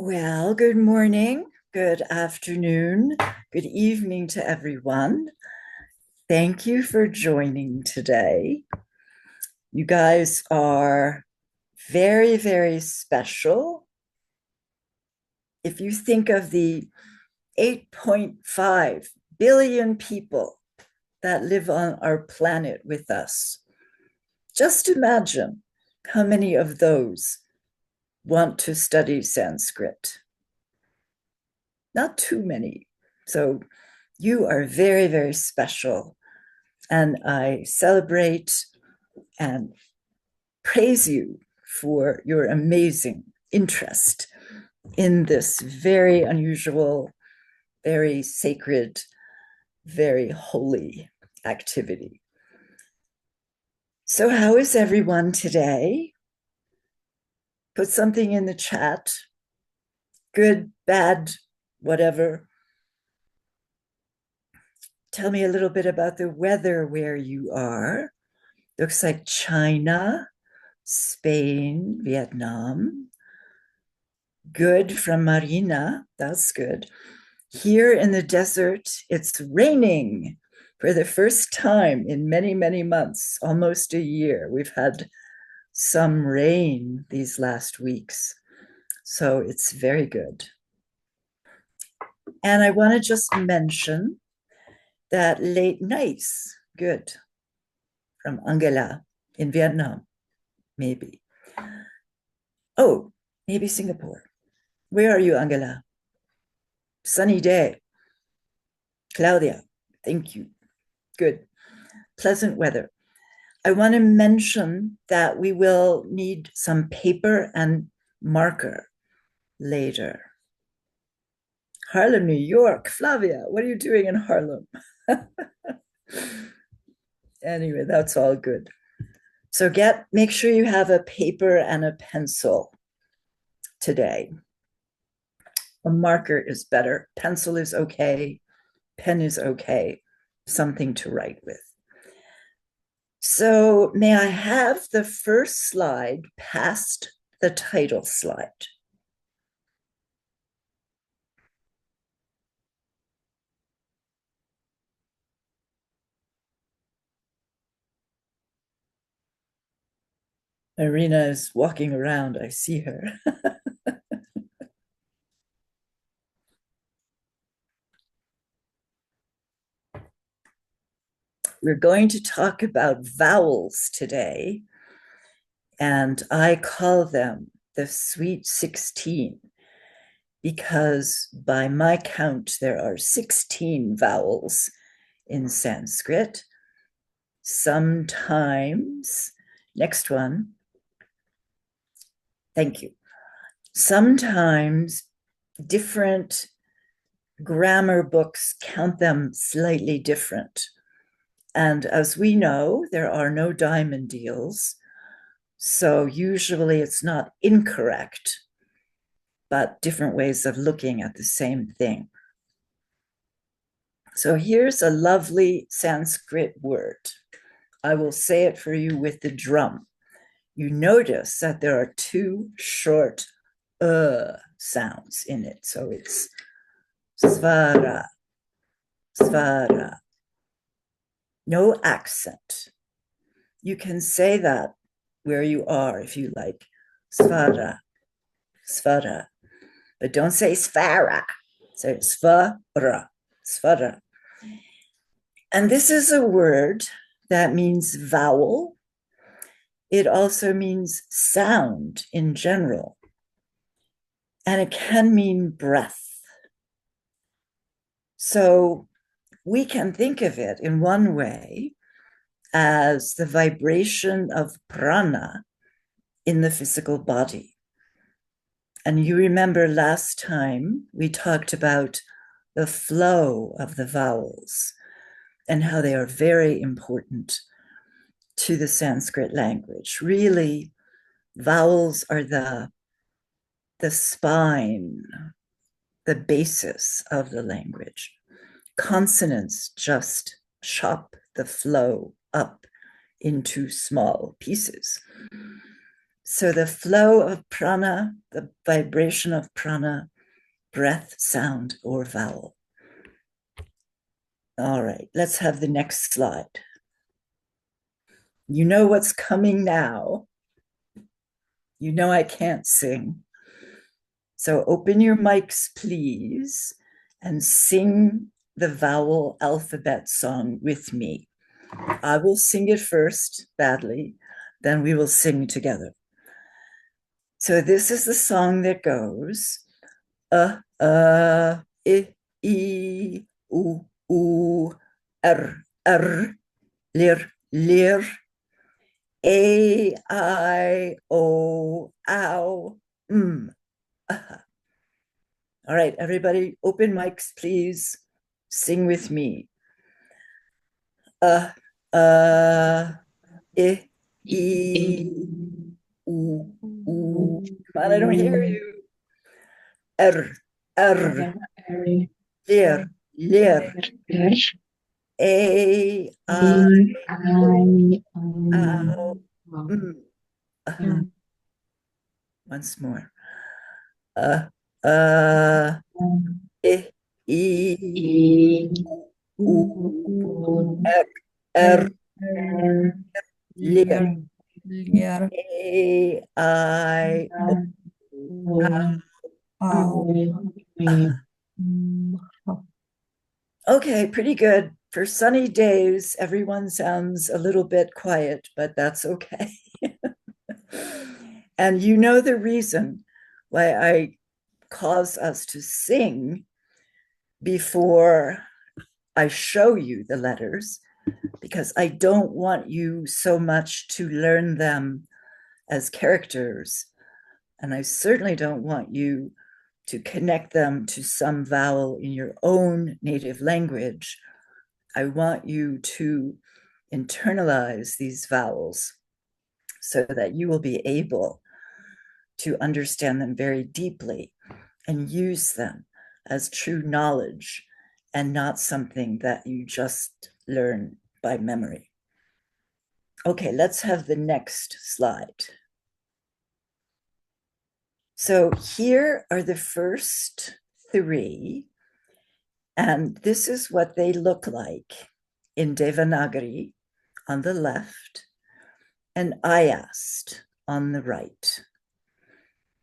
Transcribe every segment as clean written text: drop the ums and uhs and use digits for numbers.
Well, good morning, good afternoon, good evening to everyone. Thank you for joining today. You guys are very, very special. If you think of the 8.5 billion people that live on our planet with us, just imagine how many of those want to study Sanskrit. Not too many. So you are very, very special. And I celebrate and praise you for your amazing interest in this very unusual, very sacred, very holy activity. So, how is everyone today? Put something in the chat. Good, bad, whatever. Tell me a little bit about the weather where you are. Looks like China, Spain, Vietnam. Good from Marina. That's good. Here in the desert, it's raining for the first time in many, many months, almost a year. We've had some rain these last weeks. So it's very good. And I want to just mention that late nights, good, from Angela in Vietnam, maybe. Oh, maybe Singapore. Where are you, Angela? Sunny day. Claudia, thank you. Good. Pleasant weather. I want to mention that we will need some paper and marker later. Harlem, New York. Flavia, what are you doing in Harlem? Anyway, that's all good. So make sure you have a paper and a pencil today. A marker is better. Pencil is okay. Pen is okay. Something to write with. So may I have the first slide past the title slide? Irina is walking around. I see her. We're going to talk about vowels today, and I call them the Sweet 16 because by my count, there are 16 vowels in Sanskrit. Sometimes, next one, thank you. Sometimes different grammar books count them slightly different. And as we know, there are no diamond deals. So usually it's not incorrect, but different ways of looking at the same thing. So here's a lovely Sanskrit word. I will say it for you with the drum. You notice that there are two short sounds in it. So it's svara, svara. No accent. You can say that where you are if you like. Svara, svara. But don't say svara. Say svara, svara. And this is a word that means vowel. It also means sound in general. And it can mean breath. So we can think of it in one way as the vibration of prana in the physical body. And you remember last time we talked about the flow of the vowels and how they are very important to the Sanskrit language. Really, vowels are the spine, the basis of the language. Consonants just chop the flow up into small pieces. So the flow of prana, the vibration of prana, breath, sound, or vowel. All right, let's have the next slide. You know what's coming now. You know I can't sing. So open your mics, please, and sing the vowel alphabet song with me. I will sing it first, badly, then we will sing together. So this is the song that goes I, u, r, lir, lir, a, I, o, ow, All right, everybody, open mics, please. Sing with me. I, u, u. Come on, I don't hear you. R, lir, lir. A, I, O, ow, Once more. I, u, r, lir. A, I, O, Okay, pretty good. For sunny days, everyone sounds a little bit quiet, but that's okay. And you know the reason why I cause us to sing before I show you the letters, because I don't want you so much to learn them as characters. And I certainly don't want you to connect them to some vowel in your own native language. I want you to internalize these vowels so that you will be able to understand them very deeply and use them as true knowledge and not something that you just learn by memory. Okay, let's have the next slide. So here are the first three, and this is what they look like in Devanagari on the left and Ayast on the right.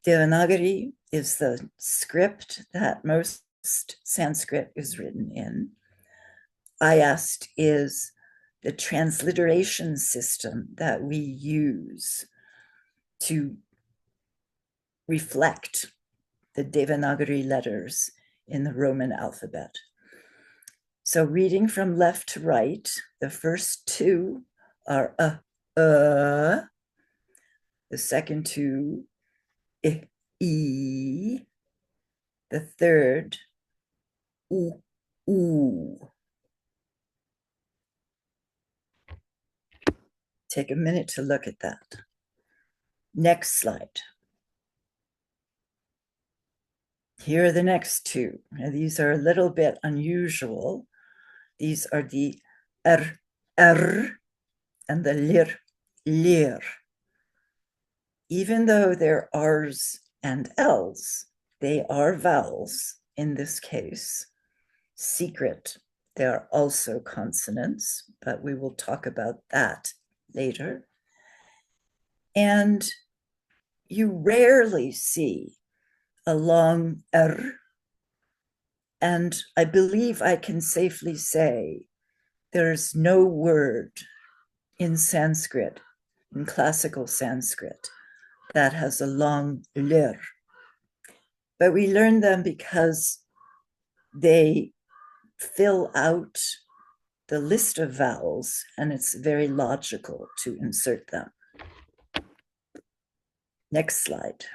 Devanagari is the script that most Sanskrit is written in. Ayast is the transliteration system that we use to reflect the Devanagari letters in the Roman alphabet. So reading from left to right, the first two are the second two, e, the third, u. Take a minute to look at that. Next slide. Here are the next two. Now, these are a little bit unusual. These are the r and the lir. Even though they're R's and L's, they are vowels in this case. Secret, they are also consonants, but we will talk about that later. And you rarely see a long R, and I believe I can safely say there's no word in Sanskrit, in classical Sanskrit, that has a long lir. But we learn them because they fill out the list of vowels, and it's very logical to insert them. Next slide.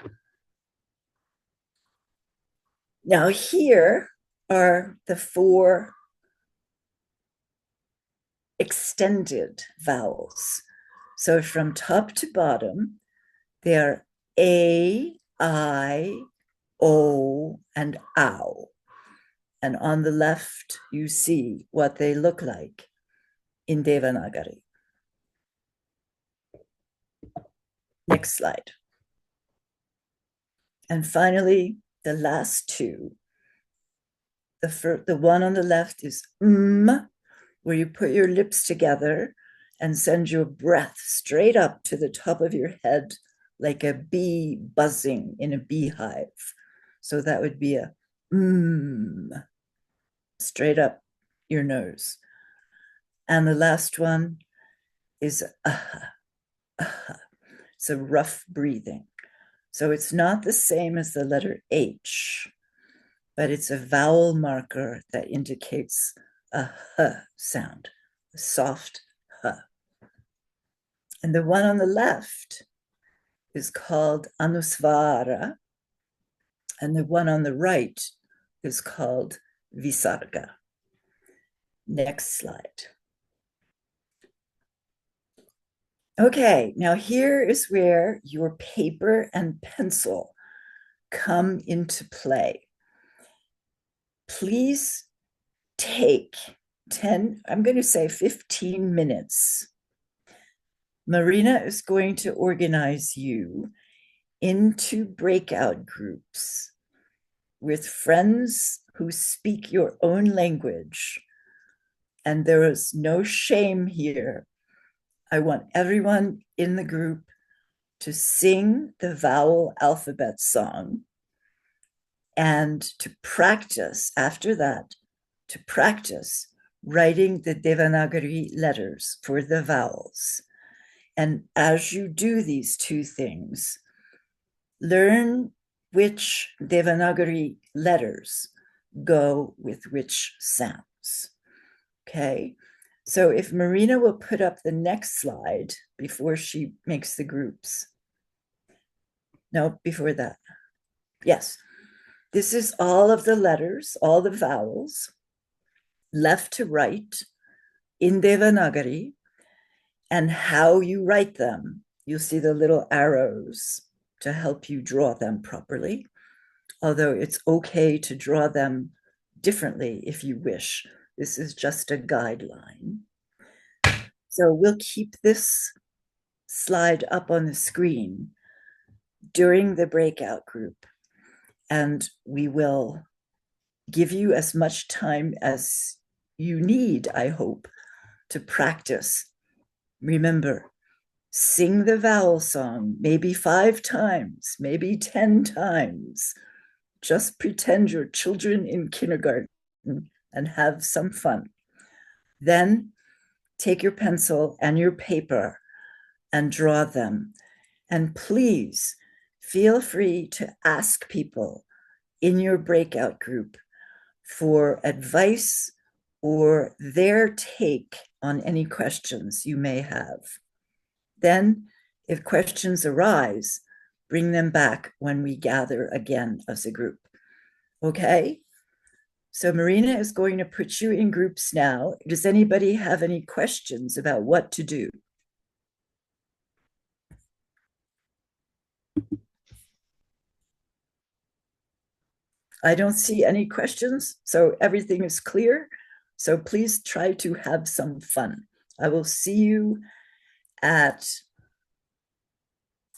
Now here are the four extended vowels. So from top to bottom, they are A, I, O, and ow. And on the left, you see what they look like in Devanagari. Next slide. And finally, the last two. The one on the left is where you put your lips together and send your breath straight up to the top of your head like a bee buzzing in a beehive. So that would be a straight up your nose. And the last one is it's a rough breathing. So it's not the same as the letter H, but it's a vowel marker that indicates a H sound, a soft H. And the one on the left is called Anusvara, and the one on the right is called Visarga. Next slide. Okay, now here is where your paper and pencil come into play. Please take 10, I'm going to say 15 minutes. Marina is going to organize you into breakout groups with friends who speak your own language. And there is no shame here. I want everyone in the group to sing the vowel alphabet song and to practice after that, to practice writing the Devanagari letters for the vowels. And as you do these two things, learn which Devanagari letters go with which sounds. Okay, so if Marina will put up the next slide before she makes the groups. No, before that. Yes, this is all of the letters, all the vowels, left to right in Devanagari, and how you write them. You'll see the little arrows to help you draw them properly, although it's okay to draw them differently if you wish. This is just a guideline. So we'll keep this slide up on the screen during the breakout group, and we will give you as much time as you need, I hope, to practice. Remember, sing the vowel song maybe 5 times, maybe 10 times. Just pretend you're children in kindergarten and have some fun. Then take your pencil and your paper and draw them. And please feel free to ask people in your breakout group for advice or their take on any questions you may have. Then, if questions arise, bring them back when we gather again as a group. Okay? So Marina is going to put you in groups now. Does anybody have any questions about what to do? I don't see any questions, so everything is clear. So please try to have some fun. I will see you at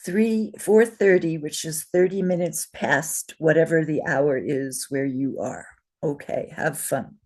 4:30, which is 30 minutes past whatever the hour is where you are. Okay, have fun.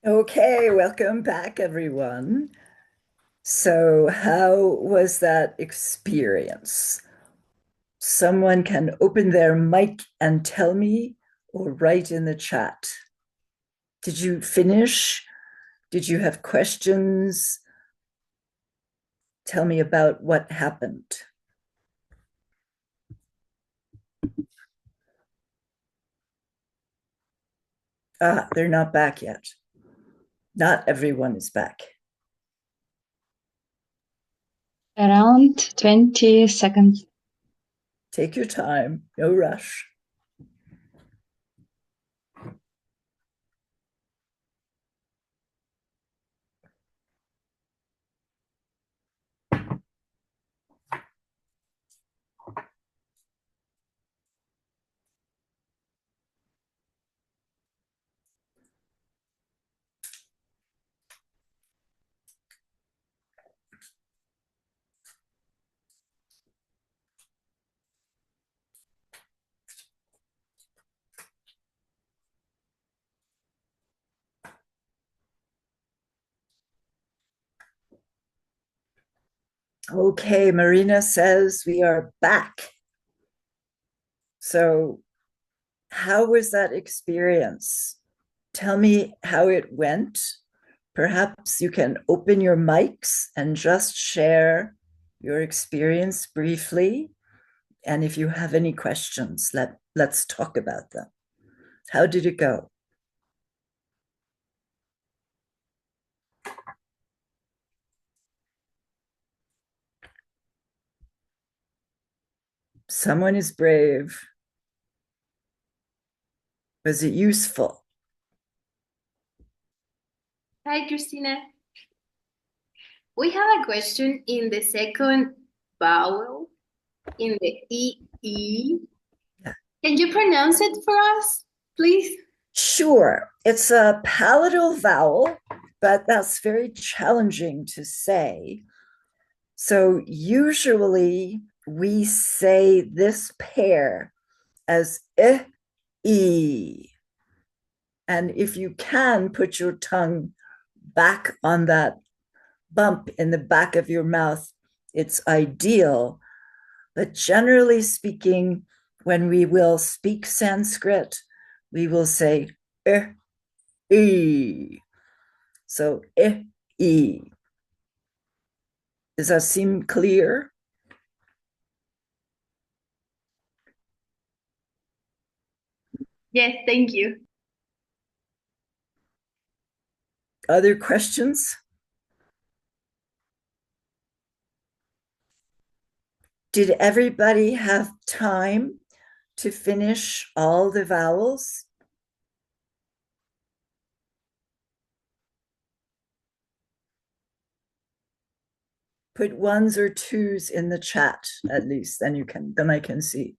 Okay, welcome back, everyone. So, how was that experience? Someone can open their mic and tell me or write in the chat. Did you finish? Did you have questions? Tell me about what happened. Ah, they're not back yet. Not everyone is back. Around 20 seconds. Take your time, no rush. Okay, Marina says we are back. So, how was that experience? Tell me how it went. Perhaps you can open your mics and just share your experience briefly. And if you have any questions, let's talk about them. How did it go? Someone is brave. Was it useful? Hi, Christina. We have a question in the second vowel, in the E. Yeah. Can you pronounce it for us, please? Sure. It's a palatal vowel, but that's very challenging to say. So usually we say this pair as e. And if you can put your tongue back on that bump in the back of your mouth, it's ideal. But generally speaking, when we will speak Sanskrit, we will say e. So e. Does that seem clear? Yes, thank you. Other questions? Did everybody have time to finish all the vowels? Put ones or twos in the chat at least, then I can see.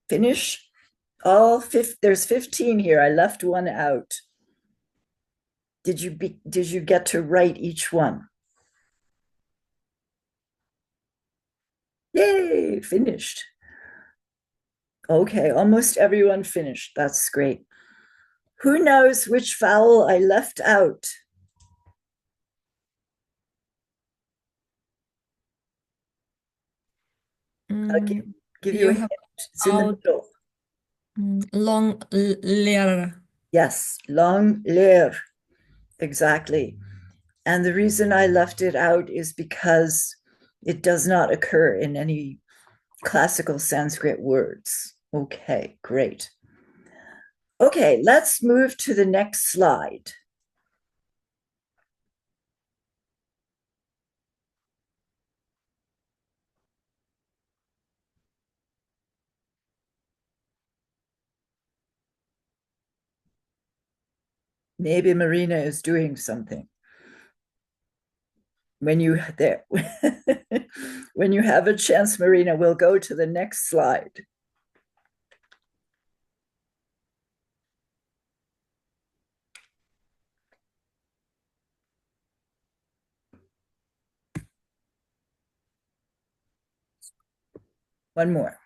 Finish all there's 15 here. I left one out. Did you get to write each one? Yay, finished. Okay, almost everyone finished. That's great. Who knows which vowel I left out? I'll give you a hint. It's in the middle. Long ler. Yes, long ler. Exactly. And the reason I left it out is because it does not occur in any classical Sanskrit words. Okay, great. Okay, let's move to the next slide. Maybe Marina is doing something. When you there, when you have a chance, Marina, we'll go to the next slide. One more.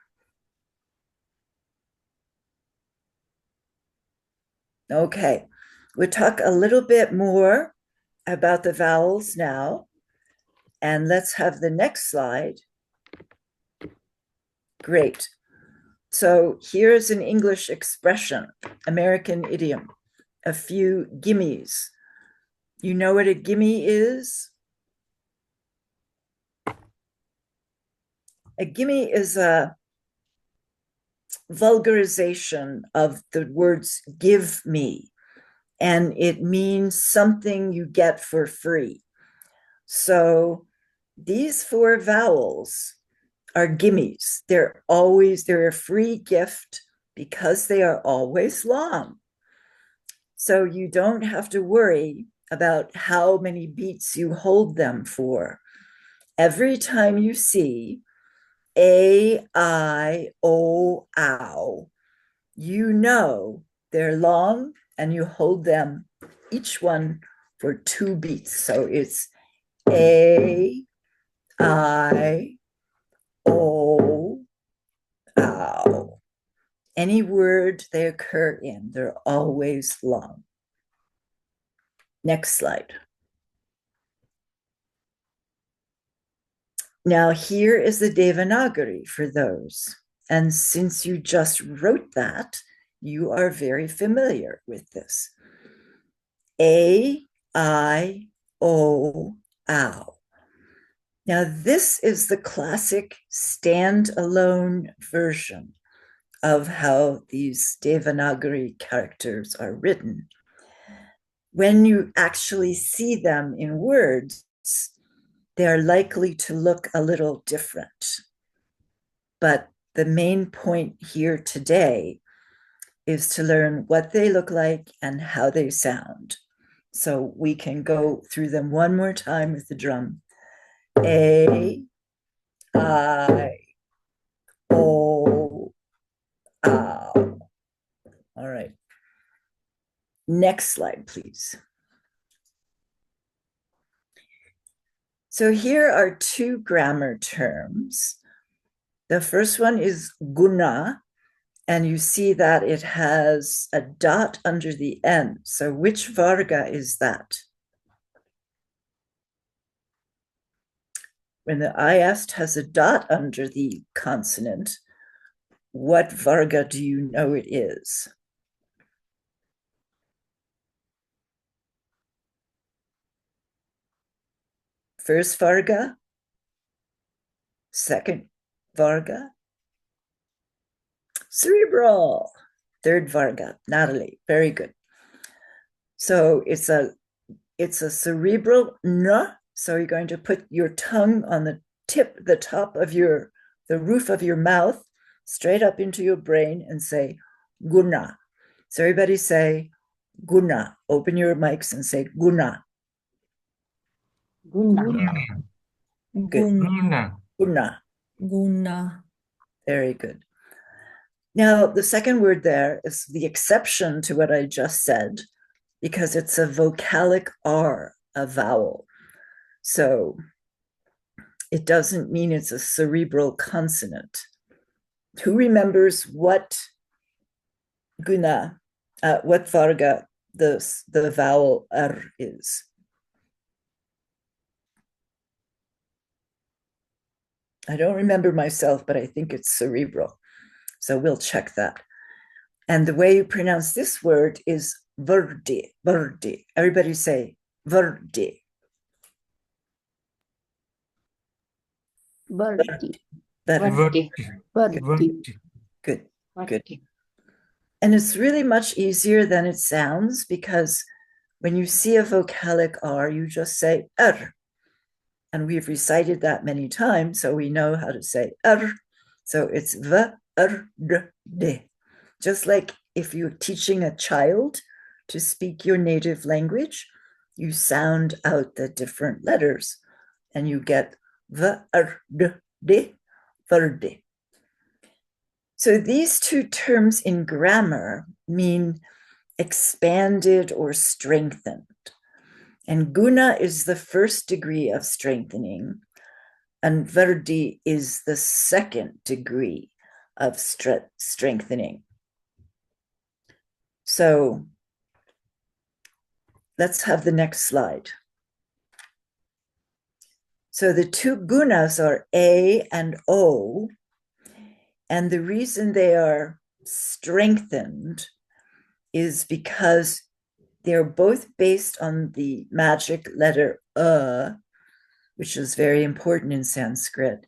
Okay, we'll talk a little bit more about the vowels now. And let's have the next slide. Great. So here's an English expression, American idiom, a few gimmies. You know what a gimme is? A gimme is a vulgarization of the words give me, and it means something you get for free. So these four vowels are gimmies. They're a free gift because they are always long. So you don't have to worry about how many beats you hold them for. Every time you see A, I, O, ow, you know they're long and you hold them each one for 2 beats. So it's A, I, O, ow. Any word they occur in, they're always long. Next slide. Now, here is the Devanagari for those. And since you just wrote that, you are very familiar with this. A, I, O, ow. Now, this is the classic standalone version of how these Devanagari characters are written. When you actually see them in words, they're likely to look a little different. But the main point here today is to learn what they look like and how they sound. So we can go through them one more time with the drum. A, I, O, ow. All right. Next slide, please. So here are 2 grammar terms. The first one is guna, and you see that it has a dot under the end. So which varga is that? When the iast has a dot under the consonant, what varga do you know it is? First varga? Second varga? Cerebral. Third varga. Natalie, very good. So it's a cerebral n. So you're going to put your tongue on the top of the roof of your mouth, straight up into your brain and say guna. So everybody say guna. Open your mics and say guna. Guna. Good. Guna. Guna. Guna. Very good. Now, the second word there is the exception to what I just said, because it's a vocalic R, a vowel. So it doesn't mean it's a cerebral consonant. Who remembers what guna, what varga the vowel R is? I don't remember myself, but I think it's cerebral. So we'll check that. And the way you pronounce this word is verdi, verdi. Everybody say verdi. Verdi. Verdi. Verdi. Good, good. Verdi. And it's really much easier than it sounds, because when you see a vocalic R, you just say and we've recited that many times, so we know how to say So it's v-r-d-d. Just like if you're teaching a child to speak your native language, you sound out the different letters and you get v-r-d-d, verdi. So these two terms in grammar mean expanded or strengthened. And guna is the first degree of strengthening, and verdi is the second degree of strengthening. So let's have the next slide. So the two gunas are A and O, and the reason they are strengthened is because they're both based on the magic letter which is very important in Sanskrit.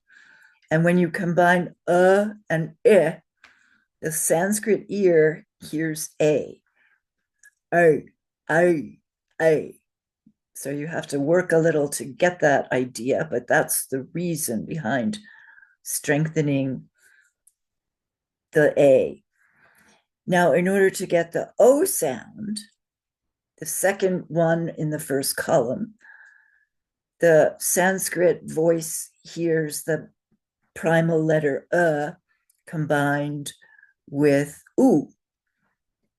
And when you combine and I, the Sanskrit ear hears A. So you have to work a little to get that idea, but that's the reason behind strengthening the A. Now, in order to get the O sound, the second one in the first column, the Sanskrit voice hears the primal letter combined with U.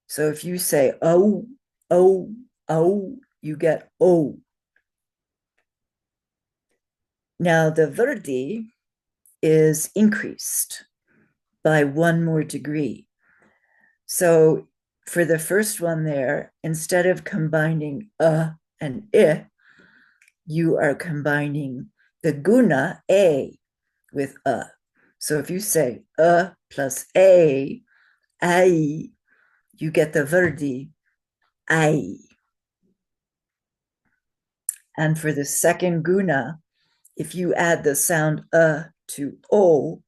So if you say O, O, O, you get O. Now the Vrdi is increased by one more degree. So for the first one there, instead of combining and I, you are combining the guna A with a. So if you say plus A, you get the Vrdi I. And for the second guna, if you add the sound to O,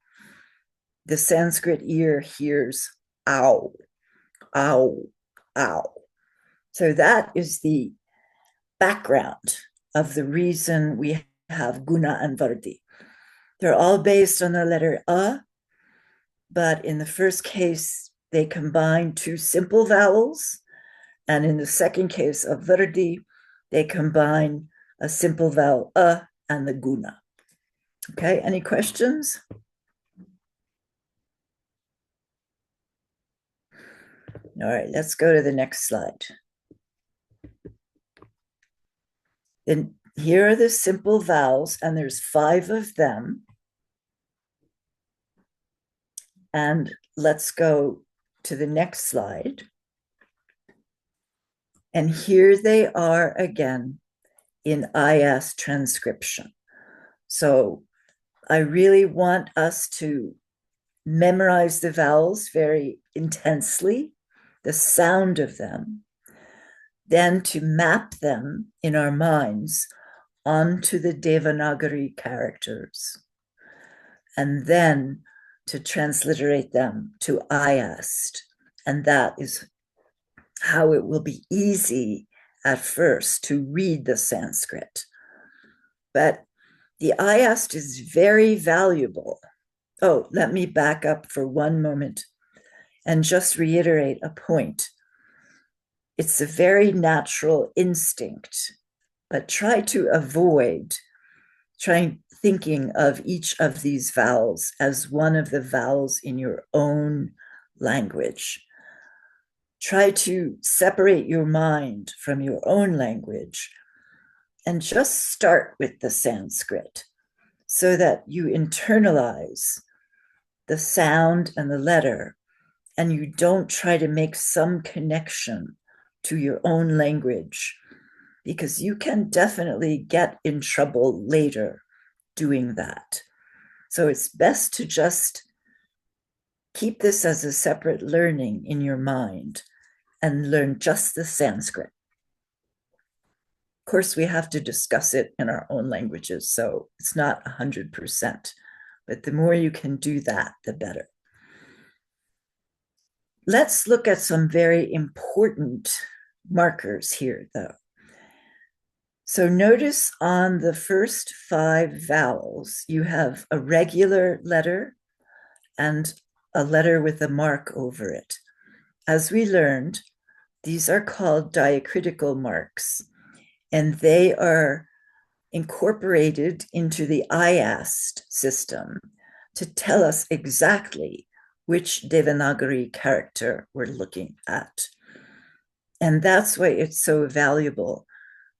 the Sanskrit ear hears ow, ow, ow. So that is the background of the reason we have guna and Vrdi. They're all based on the letter but in the first case, they combine two simple vowels. And in the second case of Vrdi, they combine a simple vowel and the guna. Okay, any questions? All right, let's go to the next slide. Then here are the simple vowels, and there's 5 of them. And let's go to the next slide. And here they are again in IS transcription. So I really want us to memorize the vowels very intensely, the sound of them, then to map them in our minds onto the Devanagari characters, and then to transliterate them to IAST. And that is how it will be easy at first to read the Sanskrit. But the IAST is very valuable. Oh, let me back up for one moment and just reiterate a point. It's a very natural instinct, but try to avoid thinking of each of these vowels as one of the vowels in your own language. Try to separate your mind from your own language and just start with the Sanskrit so that you internalize the sound and the letter, and you don't try to make some connection to your own language, because you can definitely get in trouble later doing that. So it's best to just keep this as a separate learning in your mind and learn just the Sanskrit. Of course, we have to discuss it in our own languages, so it's not 100%, but the more you can do that, the better. Let's look at some very important markers here, though. So notice on the first 5 vowels, you have a regular letter and a letter with a mark over it. As we learned, these are called diacritical marks, and they are incorporated into the IAST system to tell us exactly which Devanagari character we're looking at. And that's why it's so valuable,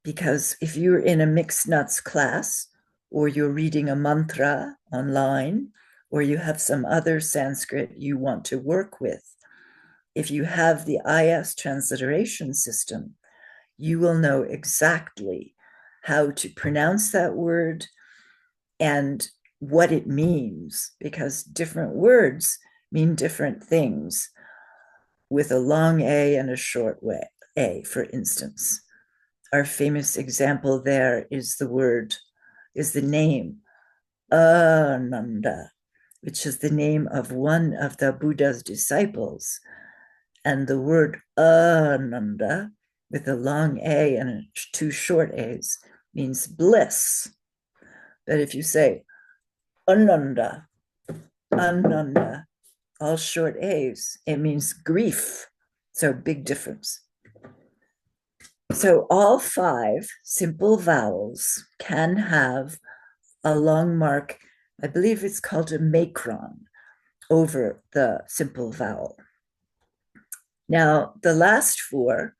because if you're in a mixed nuts class, or you're reading a mantra online, or you have some other Sanskrit you want to work with, if you have the IAS transliteration system, you will know exactly how to pronounce that word and what it means, because different words mean different things with a long A and a short A, for instance. Our famous example there is the name Ananda, which is the name of one of the Buddha's disciples. And the word Ananda, with a long A and two short A's, means bliss. But if you say Ananda, Ananda, all short A's, it means grief. So big difference. So all 5 simple vowels can have a long mark, I believe it's called a macron, over the simple vowel. Now, the last 4,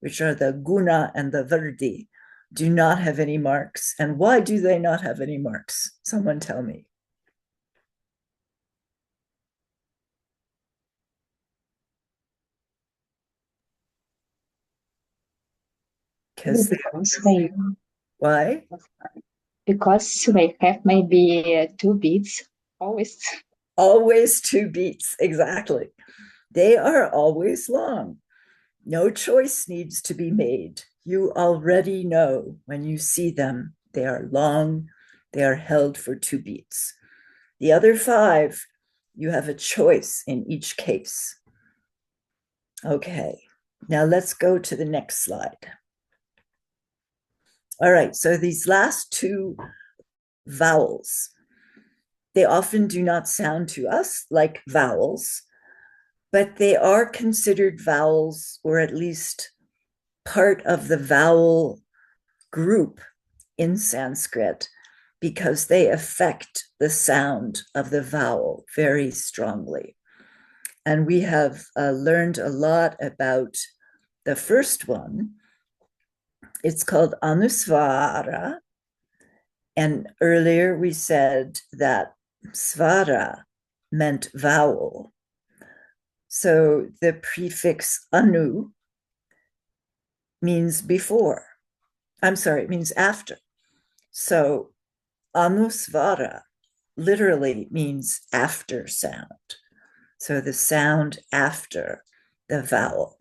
which are the guna and the vardi, do not have any marks. And why do they not have any marks? Someone tell me. Because they why? because they have maybe 2 beats always. Always 2 beats, exactly. They are always long. No choice needs to be made. You already know when you see them, they are long, they are held for 2 beats. The other 5, you have a choice in each case. Okay, now let's go to the next slide. All right, so these last 2 vowels, they often do not sound to us like vowels, but they are considered vowels, or at least part of the vowel group in Sanskrit, because they affect the sound of the vowel very strongly. And we have learned a lot about the first one. It's called Anusvara. And earlier we said that svara meant vowel. So the prefix anu means before. It means after. So anusvara literally means after sound. So the sound after the vowel.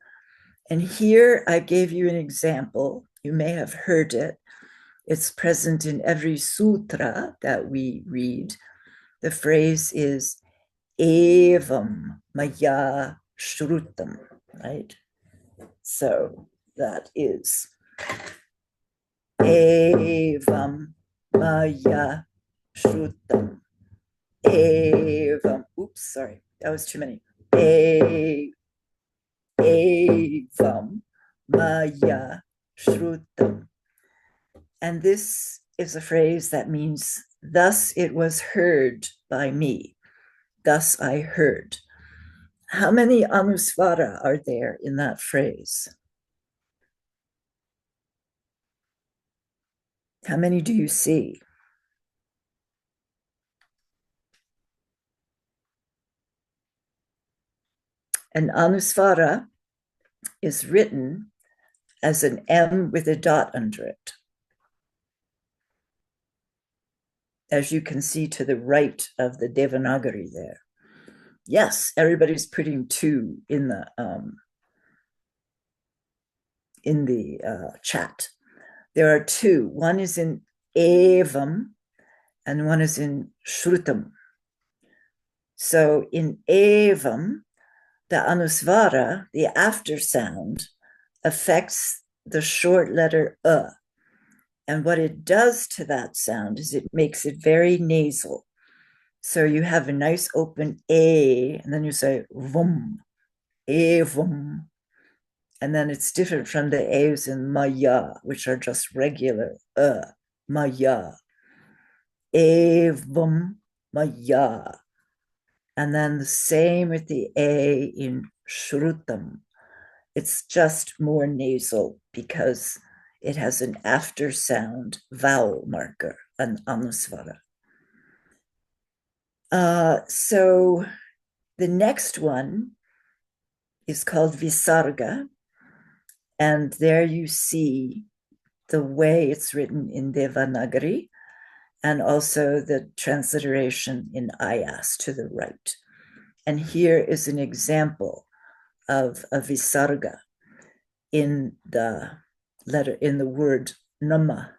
And here I gave you an example. You may have heard it. It's present in every sutra that we read. The phrase is evam maya shrutam, right? So that is evam maya shrutam. Evam, oops, sorry, that was too many. Evam maya shrutam. And this is a phrase that means, thus it was heard by me. Thus I heard. How many anusvara are there in that phrase? How many do you see? An anusvara is written as an M with a dot under it, as you can see to the right of the Devanagari there. Yes, everybody's putting 2 in the chat. There are 2. One is in evam and one is in shrutam. So in evam, the anusvara, the after sound, affects the short letter And what it does to that sound is it makes it very nasal. So you have a nice open A, and then you say vum, vum. And then it's different from the A's in maya, which are just regular maya. Vum, maya. And then the same with the A in shrutam. It's just more nasal because it has an after sound vowel marker, an anusvara. So the next one is called visarga. And there you see the way it's written in Devanagari, and also the transliteration in Ayas to the right. And here is an example of a visarga in the letter, in the word nama.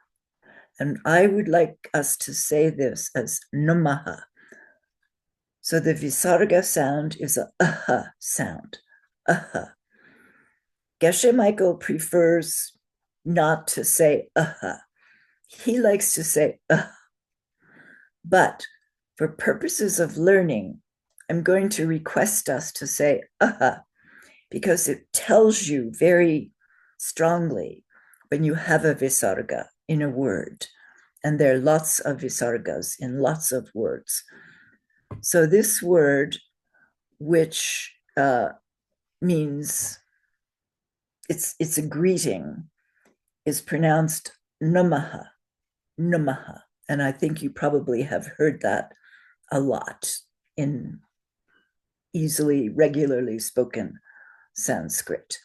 And I would like us to say this as namaha. So the visarga sound is a aha sound. Aha. Geshe Michael prefers not to say aha. He likes to say ah. But for purposes of learning, I'm going to request us to say aha, because it tells you very strongly when you have a visarga in a word. And there are lots of visargas in lots of words. So this word, which means it's a greeting, is pronounced namaha, namaha. And I think you probably have heard that a lot in easily, regularly spoken Sanskrit.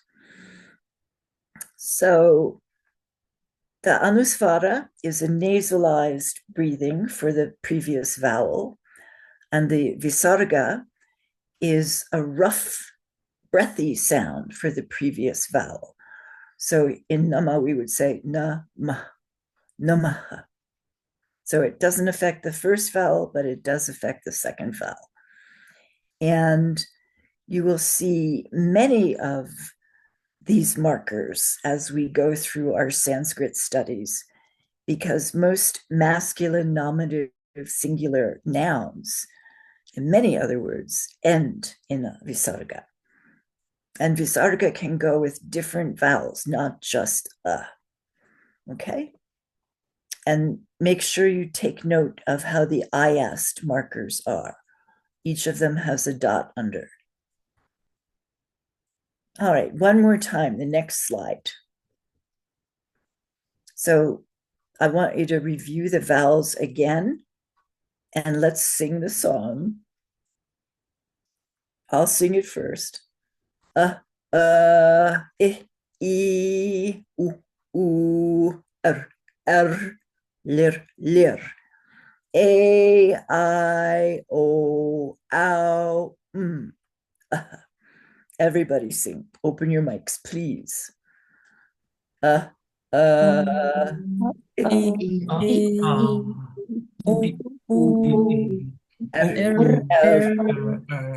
So the anusvara is a nasalized breathing for the previous vowel, and the visarga is a rough, breathy sound for the previous vowel. So in nama, we would say na, ma, namaha. So it doesn't affect the first vowel, but it does affect the second vowel. And you will see many of these markers as we go through our Sanskrit studies, because most masculine nominative singular nouns, and many other words, end in a visarga. And visarga can go with different vowels, not just a. Okay? And make sure you take note of how the ayast markers are. Each of them has a dot under. All right, one more time, the next slide. So I want you to review the vowels again, and let's sing the song. I'll sing it first. I, u, lir, lir. A, I, O, ow, Everybody sing. Open your mics, please. E,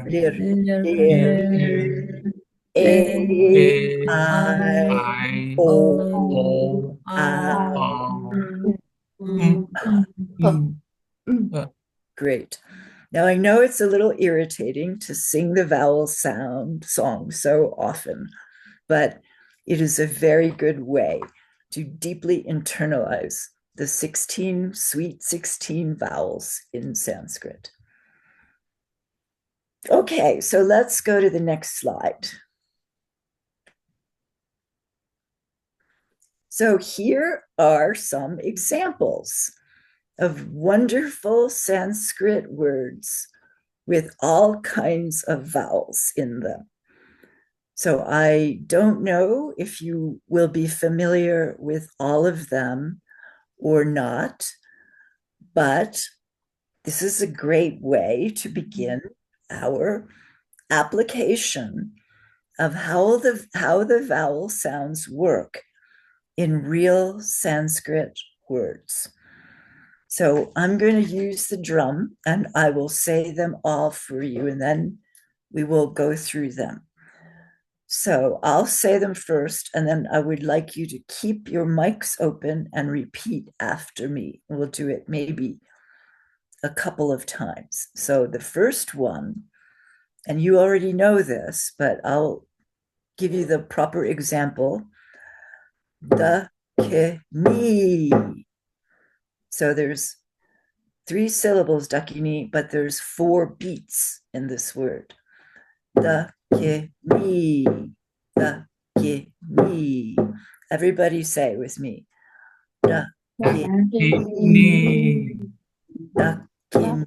lir, lir. A, I, O, Great. Now I know it's a little irritating to sing the vowel sound song so often, but it is a very good way to deeply internalize the 16 sweet 16 vowels in Sanskrit. Okay, so let's go to the next slide. So here are some examples of wonderful Sanskrit words with all kinds of vowels in them. So I don't know if you will be familiar with all of them or not, but this is a great way to begin our application of how the vowel sounds work in real Sanskrit words. So I'm going to use the drum and I will say them all for you, and then we will go through them. So I'll say them first, and then I would like you to keep your mics open and repeat after me. We'll do it maybe a couple of times. So the first one, and you already know this, but I'll give you the proper example. The, ke, ni. So there's 3 syllables, dakini, but there's 4 beats in this word. Da, ke, mi, da, ke, mi. Everybody say it with me. Da, ke, mi, da, ke,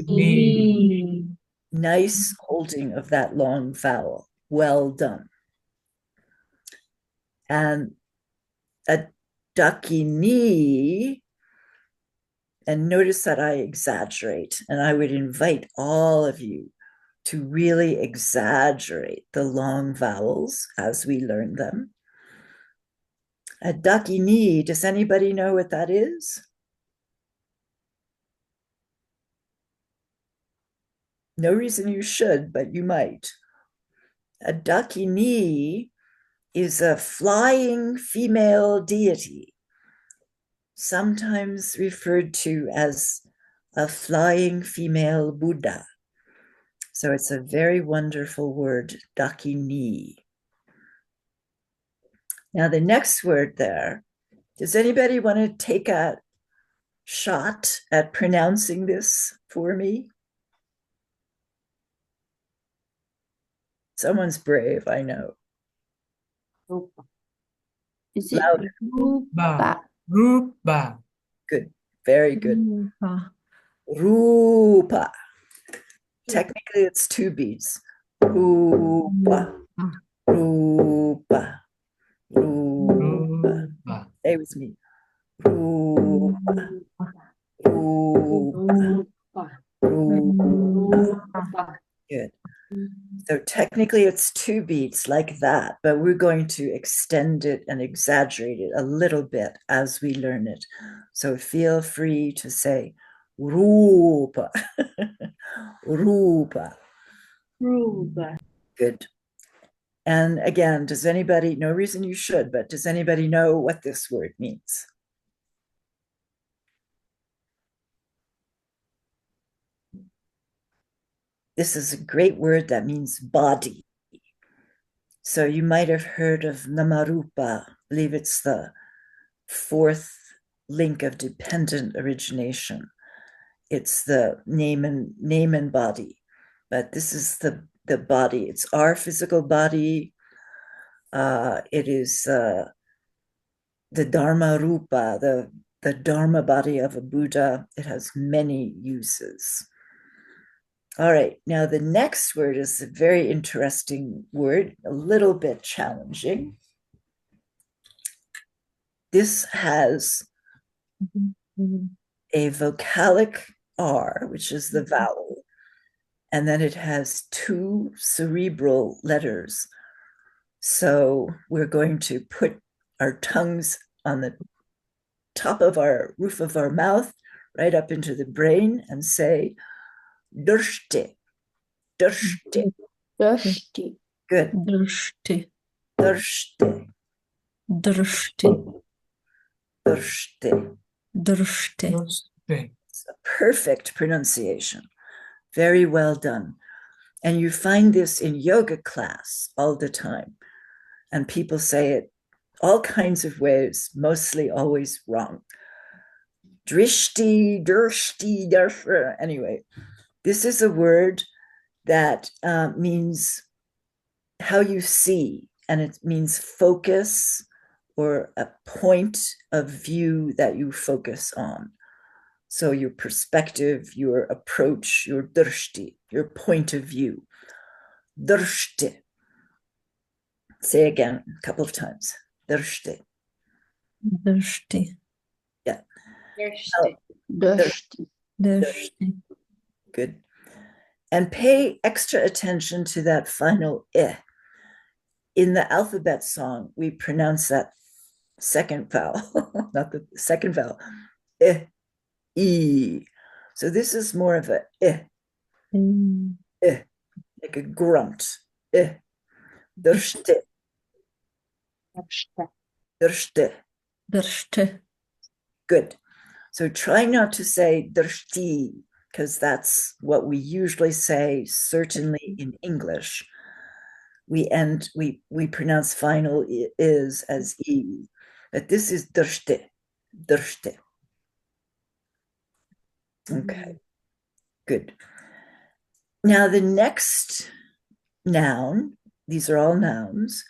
mi. Nice holding of that long vowel. Well done. And a dakini, and notice that I exaggerate, and I would invite all of you to really exaggerate the long vowels as we learn them. A dakini, does anybody know what that is? No reason you should, but you might. A dakini is a flying female deity, sometimes referred to as a flying female Buddha. So it's a very wonderful word, dakini. Now, the next word there, does anybody want to take a shot at pronouncing this for me? Someone's brave, I know. Rupa. Is it Louder. rupa? Rupa. Good, very good. Rupa. Rupa. Technically, it's two beats. Rupa, rupa, rupa. Rupa. Stay with me. Rupa, rupa, rupa. Good. So technically it's two beats like that, but we're going to extend it and exaggerate it a little bit as we learn it. So feel free to say rupa, rupa. Rupa. Good. And again, does anybody, no reason you should, but does anybody know what this word means? This is a great word that means body. So you might have heard of Namarupa. I believe it's the fourth link of dependent origination. It's the name and body, but this is the body. It's our physical body. It is the Dharma Rupa, the Dharma body of a Buddha. It has many uses. All right, now the next word is a very interesting word, a little bit challenging. This has a vocalic R, which is the vowel, and then it has two cerebral letters. So we're going to put our tongues on the top of our roof of our mouth, right up into the brain, and say, Drshti, drshti. Drashti. Good. Drshti. Drshti, Drshti. drshti. Drshti. It's a perfect pronunciation. Very well done. And you find this in yoga class all the time. And people say it all kinds of ways, mostly always wrong. Drishti, drshti, drshti. Anyway, this is a word that means how you see, and it means focus or a point of view that you focus on. So your perspective, your approach, your drshti, your point of view. Drshti. Say again a couple of times. Drshti. Drshti. Yeah. Drashti. Drashti. Drshti. Good. And pay extra attention to that final I. In the alphabet song, we pronounce that second vowel, not the second vowel, I, E. So this is more of a I, like a grunt. I. Drshti, drshti. Drshti. Good. So try not to say drshti, because that's what we usually say, certainly in English. We pronounce final is as E, but this is drshti, drshti. Okay, good. Now the next noun, these are all nouns,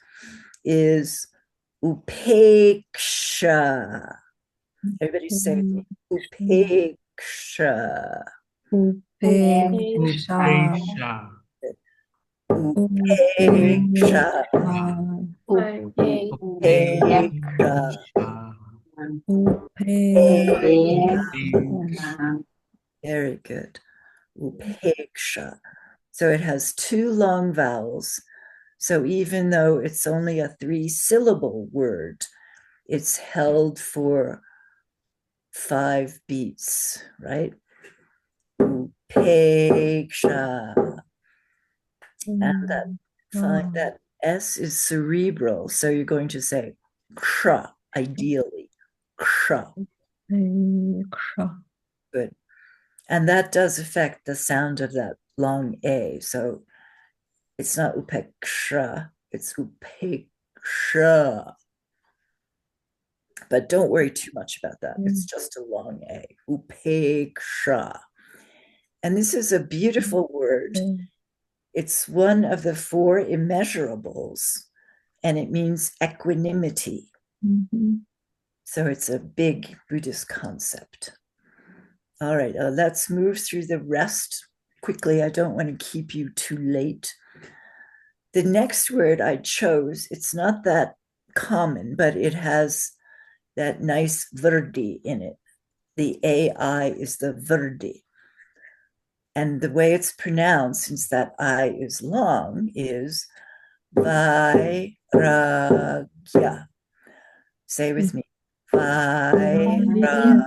is upeksha. Everybody say upeksha. Upeksha. Upeksha. Upeksha. Very good. Upeksha. So it has two long vowels. So even though it's only a 3-syllable word, it's held for 5 beats, right? Upeksha. And that S is cerebral. So you're going to say kra, ideally. Kra. Good. And that does affect the sound of that long A. So it's not upeksha, it's upeksha. But don't worry too much about that. It's just a long A. Upeksha. And this is a beautiful word. It's one of the 4 immeasurables, and it means equanimity. So it's a big Buddhist concept. All right, let's move through the rest quickly. I don't want to keep you too late. The next word I chose, it's not that common, but it has that nice vrdi in it. The AI is the vrdi. And the way it's pronounced, since that I is long, is vairagya. Say with me. Vairagya.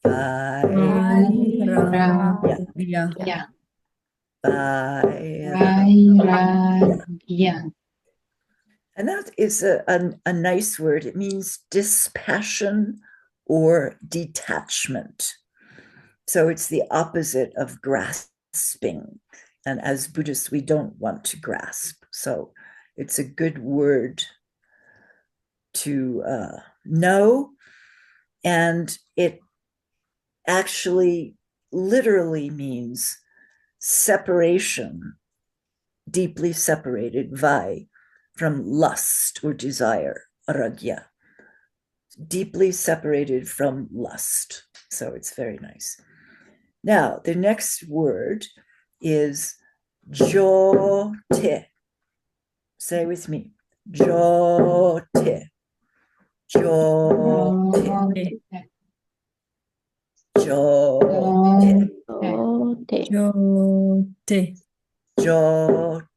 Vairagya. Vairagya. And that is a nice word. It means dispassion or detachment. So it's the opposite of grasping. And as Buddhists, we don't want to grasp. So it's a good word to know. And it actually literally means separation, deeply separated, vai, from lust or desire, ragya, deeply separated from lust. So it's very nice. Now, the next word is jote. Say with me, jote. Jote. Jote. Jote.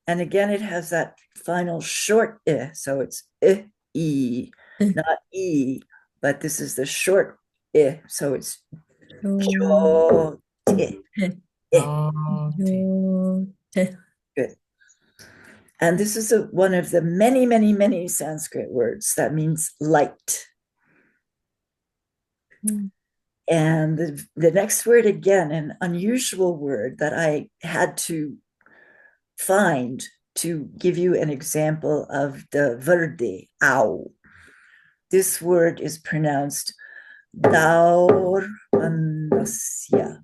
And again, it has that final short so it's e, not e, but this is the short so it's jote. Good. And this is one of the many, many, many Sanskrit words that means light. And the next word, again, an unusual word that I had to find to give you an example of the vrdi, ow. This word is pronounced daurmanasya.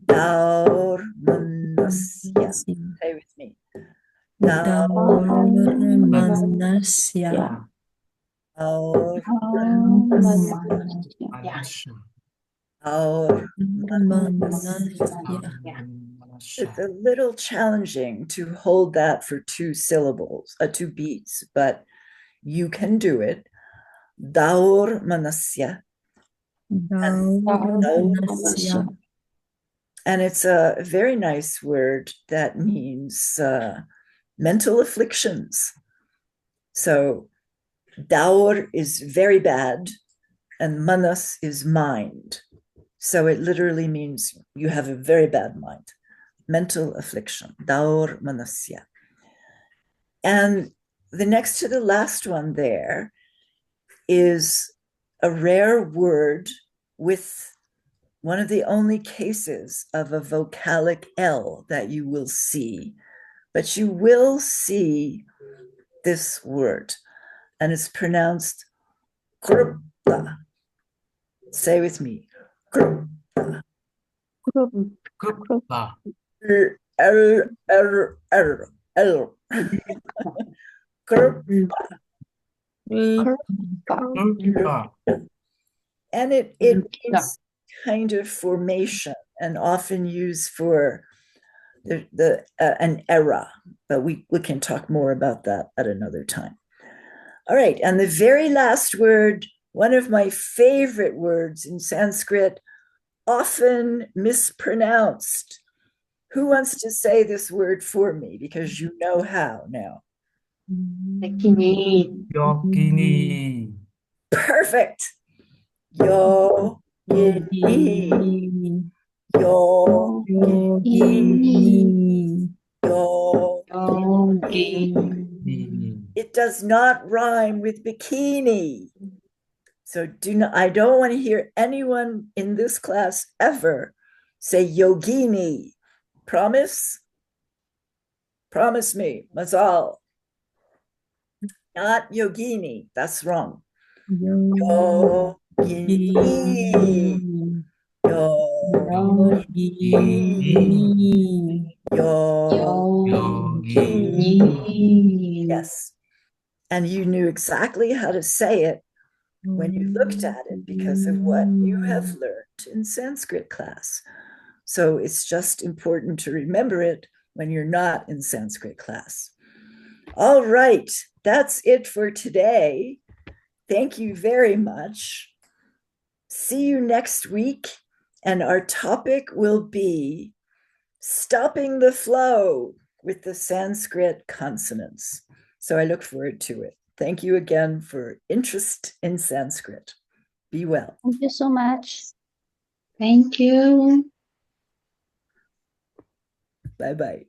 Daurmanasya. Say with me. Daurmanasya. It's a little challenging to hold that for 2 syllables, 2 beats, but you can do it. Daur manasya. And it's a very nice word that means mental afflictions. So daur is very bad and manas is mind. So it literally means you have a very bad mind, mental affliction, daur manasya. And the next to the last one there is a rare word with one of the only cases of a vocalic L that you will see. But you will see this word, and it's pronounced krupta. Say with me, krupta. Krupta. L. Krupta. And it means kind of formation and often used for an era, but we can talk more about that at another time. All right, and the very last word, one of my favorite words in Sanskrit, often mispronounced. Who wants to say this word for me? Because you know how now. Bikini. Yogini. Perfect. Yogini. Yogini. Yogini. Yogi. It does not rhyme with bikini. So I don't want to hear anyone in this class ever say yogini. Promise? Promise me, Mazal. Not yogini. That's wrong. Yogini. Yogini. Yogi. Yes. And you knew exactly how to say it when you looked at it because of what you have learned in Sanskrit class. So it's just important to remember it when you're not in Sanskrit class. All right, that's it for today. Thank you very much. See you next week. And our topic will be stopping the flow with the Sanskrit consonants. So I look forward to it. Thank you again for interest in Sanskrit. Be well. Thank you so much. Thank you. Bye-bye.